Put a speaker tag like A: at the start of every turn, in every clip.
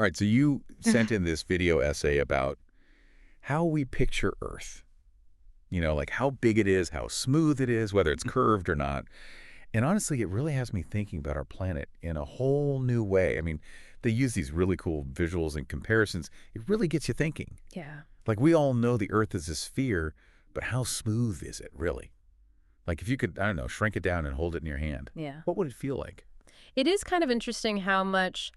A: All right, so you sent in this video essay about how we picture Earth. Like how big it is, how smooth it is, whether it's curved or not. And honestly, it really has me thinking about our planet in a whole new way. I mean, they use these really cool visuals and comparisons. It really gets you thinking.
B: Yeah.
A: Like we all know the Earth is a sphere, but how smooth is it really? Like if you could, I don't know, shrink it down and hold it in your hand,
B: Yeah.
A: what would it feel like?
B: It is kind of interesting how much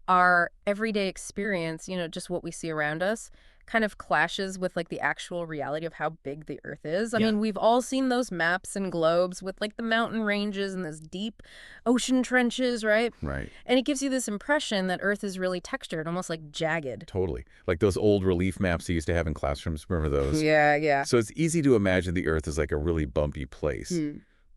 B: our everyday experience, just what we see around us, kind of clashes with like the actual reality of how big the Earth is. I
A: Yeah.
B: mean, we've all seen those maps and globes with like the mountain ranges and those deep ocean trenches, right?
A: Right.
B: And it gives you this impression that Earth is really textured, almost like jagged.
A: Totally. Like those old relief maps you used to have in classrooms. Remember those?
B: Yeah, yeah.
A: So it's easy to imagine the Earth as like a really bumpy place.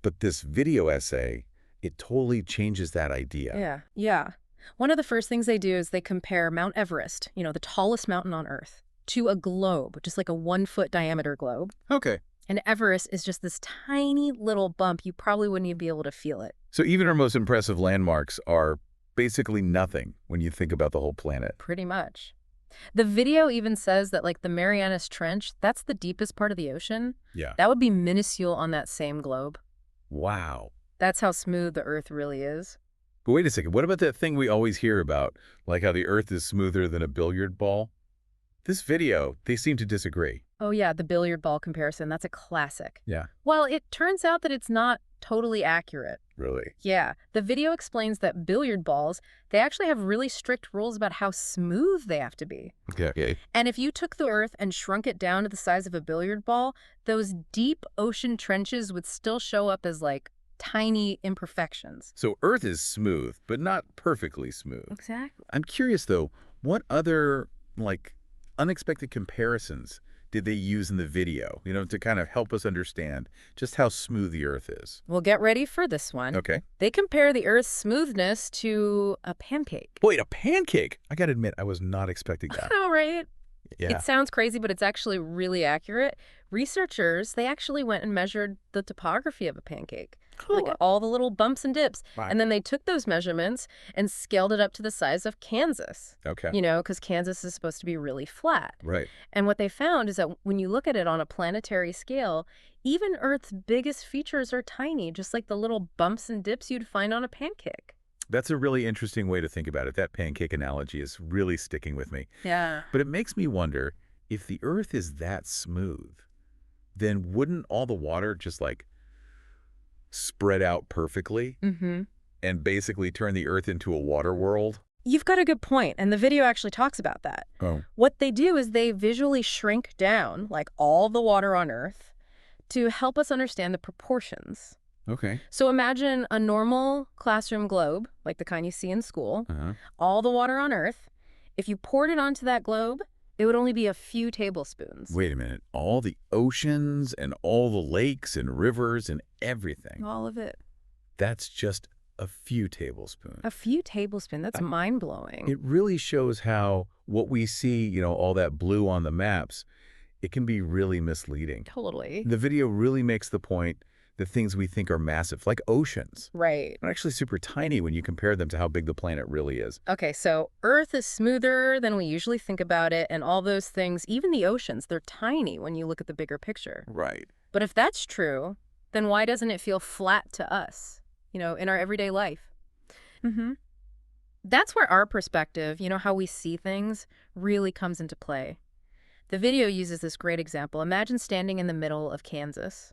A: But this video essay, it totally changes that idea.
B: Yeah, yeah. One of the first things they do is they compare Mount Everest, the tallest mountain on Earth, to a globe, just like a 1-foot diameter globe.
A: Okay.
B: And Everest is just this tiny little bump. You probably wouldn't even be able to feel it.
A: So even our most impressive landmarks are basically nothing when you think about the whole planet.
B: Pretty much. The video even says that like the Marianas Trench, that's the deepest part of the ocean.
A: Yeah.
B: That would be minuscule on that same globe.
A: Wow.
B: That's how smooth the Earth really is.
A: But wait a second. What about that thing we always hear about, like how the Earth is smoother than a billiard ball? This video, they seem to disagree.
B: Oh yeah, the billiard ball comparison, that's a classic.
A: Yeah.
B: Well, it turns out that it's not totally accurate.
A: Really?
B: Yeah. The video explains that billiard balls, they actually have really strict rules about how smooth they have to be.
A: Okay.
B: And if you took the Earth and shrunk it down to the size of a billiard ball, those deep ocean trenches would still show up as like tiny imperfections.
A: So Earth is smooth, but not perfectly smooth.
B: Exactly.
A: I'm curious, though, what other, like, unexpected comparisons did they use in the video, to kind of help us understand just how smooth the Earth is?
B: Well, get ready for this one.
A: Okay.
B: They compare the Earth's smoothness to a pancake.
A: Wait, a pancake? I got to admit, I was not expecting that.
B: All right.
A: Yeah.
B: It sounds crazy, but it's actually really accurate. Researchers, they actually went and measured the topography of a pancake. Like all the little bumps and dips.
A: Right.
B: And then they took those measurements and scaled it up to the size of Kansas.
A: Okay.
B: Because Kansas is supposed to be really flat.
A: Right.
B: And what they found is that when you look at it on a planetary scale, even Earth's biggest features are tiny, just like the little bumps and dips you'd find on a pancake.
A: That's a really interesting way to think about it. That pancake analogy is really sticking with me.
B: Yeah.
A: But it makes me wonder, if the Earth is that smooth, then wouldn't all the water just like spread out perfectly and basically turn the Earth into a water world?
B: You've got a good point, and the video actually talks about that.
A: Oh.
B: What they do is they visually shrink down, like all the water on Earth, to help us understand the proportions.
A: Okay.
B: So imagine a normal classroom globe, like the kind you see in school, all the water on Earth. If you poured it onto that globe, it would only be a few tablespoons.
A: Wait a minute. All the oceans and all the lakes and rivers and everything.
B: All of it.
A: That's just a few tablespoons.
B: A few tablespoons. That's mind-blowing.
A: It really shows how what we see, all that blue on the maps, it can be really misleading.
B: Totally.
A: The video really makes the point that things we think are massive, like oceans,
B: Right.
A: are actually super tiny when you compare them to how big the planet really is.
B: Okay, so Earth is smoother than we usually think about it, and all those things, even the oceans, they're tiny when you look at the bigger picture.
A: Right.
B: But if that's true, then why doesn't it feel flat to us, in our everyday life? That's where our perspective, how we see things, really comes into play. The video uses this great example. Imagine standing in the middle of Kansas.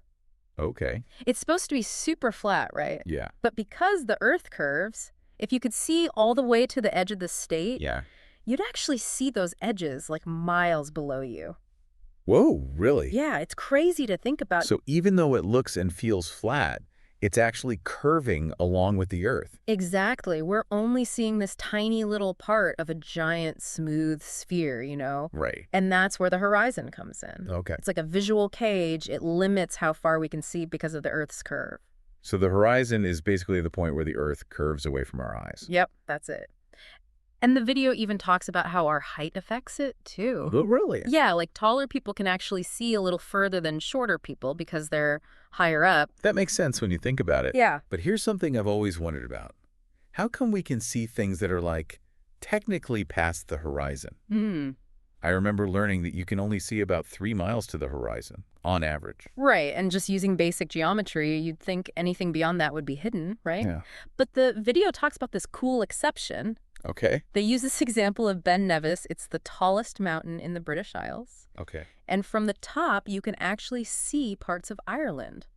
A: Okay.
B: It's supposed to be super flat, right?
A: Yeah.
B: But because the Earth curves, if you could see all the way to the edge of the state,
A: Yeah.
B: you'd actually see those edges like miles below you.
A: Whoa, really?
B: Yeah, it's crazy to think about.
A: So even though it looks and feels flat, it's actually curving along with the Earth.
B: Exactly. We're only seeing this tiny little part of a giant smooth sphere,
A: Right.
B: And that's where the horizon comes in.
A: Okay.
B: It's like a visual cage. It limits how far we can see because of the Earth's curve.
A: So the horizon is basically the point where the Earth curves away from our eyes.
B: Yep, that's it. And the video even talks about how our height affects it, too.
A: Oh, really?
B: Yeah, like taller people can actually see a little further than shorter people because they're higher up.
A: That makes sense when you think about it.
B: Yeah.
A: But here's something I've always wondered about. How come we can see things that are like technically past the horizon.
B: Hmm.
A: I remember learning that you can only see about 3 miles to the horizon, on average.
B: Right, and just using basic geometry, you'd think anything beyond that would be hidden, right?
A: Yeah.
B: But the video talks about this cool exception.
A: Okay.
B: They use this example of Ben Nevis. It's the tallest mountain in the British Isles.
A: Okay.
B: And from the top, you can actually see parts of Ireland,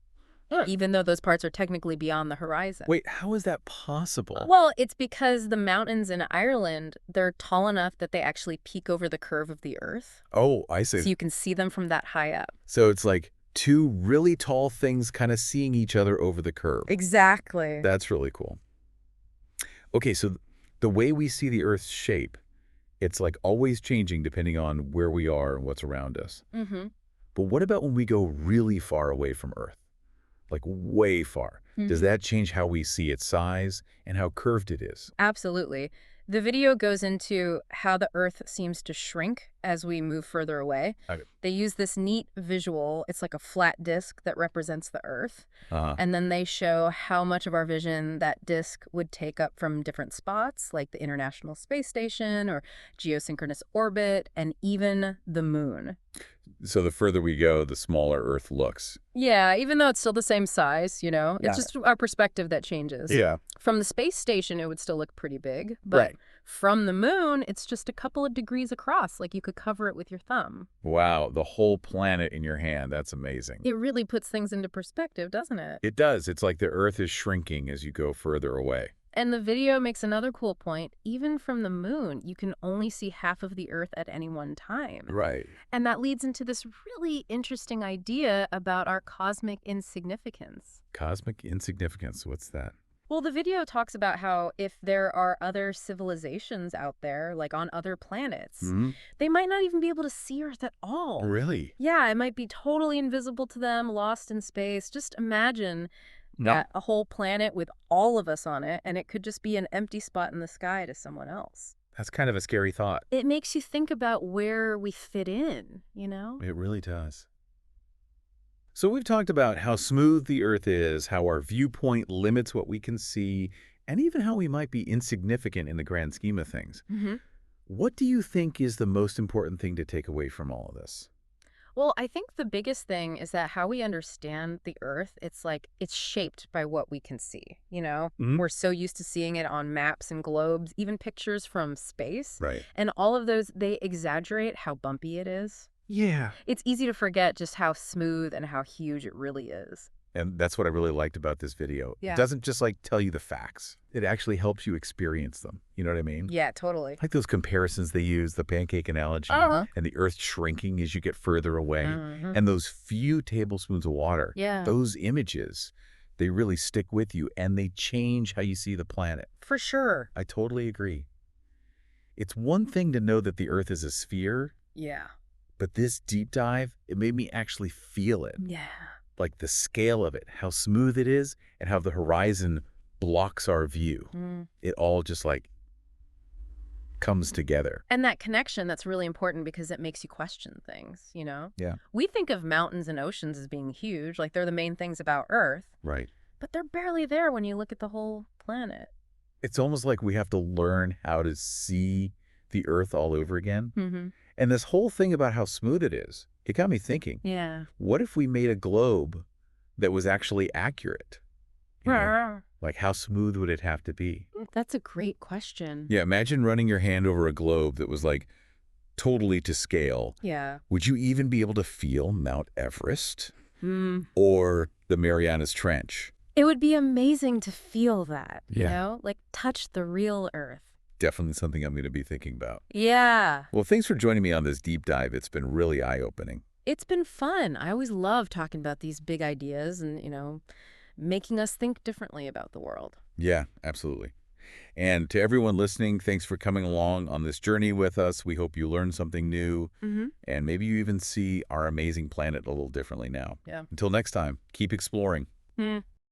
A: Huh.
B: even though those parts are technically beyond the horizon.
A: Wait, how is that possible?
B: Well, it's because the mountains in Ireland, they're tall enough that they actually peak over the curve of the Earth.
A: Oh, I
B: So
A: see.
B: you can see them from that high up.
A: So it's like two really tall things kind of seeing each other over the curve.
B: Exactly.
A: That's really cool. Okay, so the way we see the Earth's shape, it's like always changing depending on where we are and what's around us.
B: Mm-hmm.
A: But what about when we go really far away from Earth? Like way far. Does that change how we see its size and how curved it is?
B: Absolutely. The video goes into how the Earth seems to shrink as we move further away.
A: Okay.
B: They use this neat visual. It's like a flat disc that represents the Earth.
A: Uh-huh.
B: And then they show how much of our vision that disc would take up from different spots, like the International Space Station or geosynchronous orbit, and even the moon.
A: So the further we go, the smaller Earth looks.
B: Yeah, even though it's still the same size,
A: Yeah.
B: it's just our perspective that changes.
A: Yeah.
B: From the space station, it would still look pretty big, but from the moon, it's just a couple of degrees across, like you could cover it with your thumb.
A: Wow, the whole planet in your hand. That's amazing.
B: It really puts things into perspective, doesn't it?
A: It does. It's like the Earth is shrinking as you go further away.
B: And the video makes another cool point. Even from the moon, you can only see half of the Earth at any one time.
A: Right.
B: And that leads into this really interesting idea about our cosmic insignificance.
A: Cosmic insignificance. What's that?
B: Well, the video talks about how if there are other civilizations out there, like on other planets, they might not even be able to see Earth at all.
A: Really?
B: Yeah, it might be totally invisible to them, lost in space. Just imagine a whole planet with all of us on it, and it could just be an empty spot in the sky to someone else.
A: That's kind of a scary thought.
B: It makes you think about where we fit in,
A: It really does. So we've talked about how smooth the Earth is, how our viewpoint limits what we can see, and even how we might be insignificant in the grand scheme of things.
B: Mm-hmm.
A: What do you think is the most important thing to take away from all of this?
B: Well, I think the biggest thing is that how we understand the Earth, it's shaped by what we can see, We're so used to seeing it on maps and globes, even pictures from space.
A: Right.
B: And all of those, they exaggerate how bumpy it is.
A: Yeah.
B: It's easy to forget just how smooth and how huge it really is.
A: And that's what I really liked about this video.
B: Yeah.
A: It doesn't just tell you the facts. It actually helps you experience them. You know what I mean?
B: Yeah, totally.
A: Like those comparisons they use, the pancake analogy, and the Earth shrinking as you get further away, and those few tablespoons of water.
B: Yeah.
A: Those images, they really stick with you, and they change how you see the planet.
B: For sure.
A: I totally agree. It's one thing to know that the Earth is a sphere,
B: Yeah.
A: but this deep dive, it made me actually feel it.
B: Yeah.
A: Like the scale of it, how smooth it is, and how the horizon blocks our view. It all just comes together.
B: And that connection, that's really important because it makes you question things,
A: Yeah.
B: We think of mountains and oceans as being huge, like they're the main things about Earth,
A: Right.
B: but they're barely there when you look at the whole planet.
A: It's almost like we have to learn how to see the Earth all over again.
B: Mm-hmm.
A: And this whole thing about how smooth it is, it got me thinking,
B: Yeah.
A: what if we made a globe that was actually accurate? Like how smooth would it have to be?
B: That's a great question.
A: Yeah, imagine running your hand over a globe that was totally to scale.
B: Yeah.
A: Would you even be able to feel Mount Everest or the Marianas Trench?
B: It would be amazing to feel that,
A: Yeah.
B: touch the real Earth.
A: Definitely something I'm going to be thinking about.
B: Yeah.
A: Well, thanks for joining me on this deep dive. It's been really eye-opening.
B: It's been fun. I always love talking about these big ideas and, making us think differently about the world.
A: Yeah, absolutely. And to everyone listening, thanks for coming along on this journey with us. We hope you learned something new, and maybe you even see our amazing planet a little differently now.
B: Yeah.
A: Until next time, keep exploring.